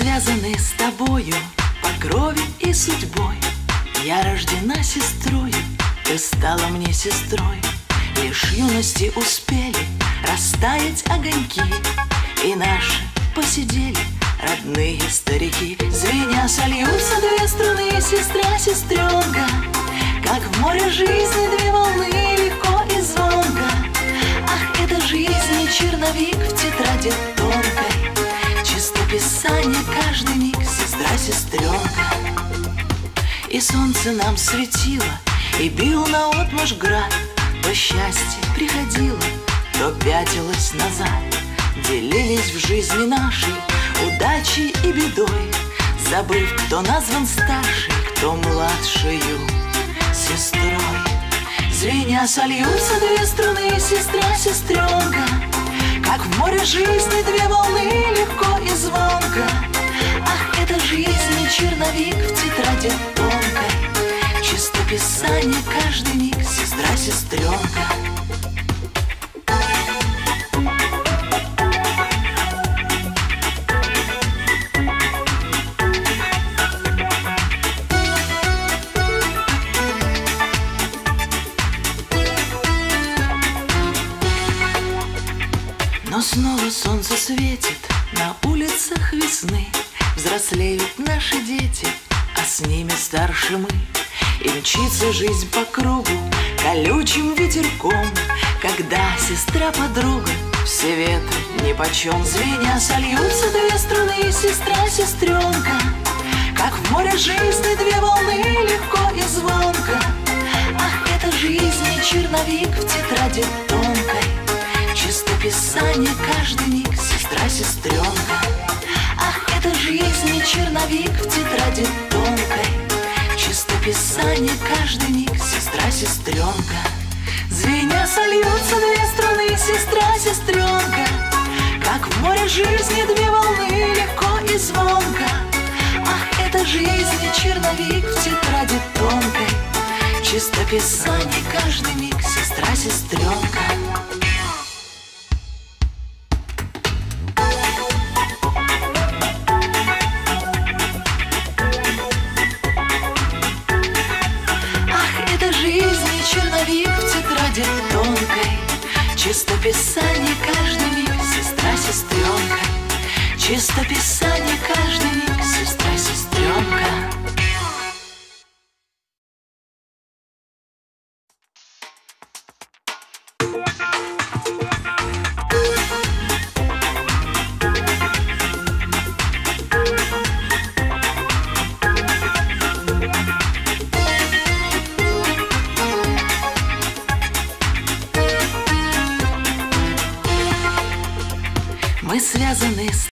связаны с тобою по крови и судьбой. Я рождена сестрой, ты стала мне сестрой. Лишь юности успели растаять огоньки, и наши посидели родные старики. Звеня сольются две струны, сестра, сестренка, как в море жизни две волны, легко и звонко. Ах, это жизнь и черновик в тетради тонкой, чистописание каждый миг, сестра, сестренка. И солнце нам светило, и бил наотмашь град. То счастье приходило, то пятилось назад. Делились в жизни нашей удачей и бедой, забыв, кто назван старшей, кто младшею сестрой. Звеня сольются две струны, сестра, сестренка, как в море жизни две волны, легко и звонко. Ах, это жизнь и черновик в тетради тонкой, чистописание каждый миг, сестра, сестренка. Но снова солнце светит на улицах весны. Взрослеют наши дети, а с ними старше мы. И мчится жизнь по кругу колючим ветерком, когда сестра-подруга все ветры нипочем. Звеня сольются две струны, сестра, сестренка, как в море жизни две волны, легко и звонко. Ах, это жизнь и черновик в тетради тонкой, чистописание каждый миг, сестра, сестренка. Ах, это жизнь и черновик в тетради тонкой, чистописание каждый миг, сестра, сестренка. Звеня сольются две струны, сестра, сестренка, как в море жизни две волны, легко и звонко. Ах, это жизнь и черновик в тетради тонкой, чистописание каждый миг, сестра, сестренка. Черновик в тетради тонкой, чистописание каждый миг, сестра, сестренка. Чистописание каждый миг, сестра, сестренка. Мы связаны с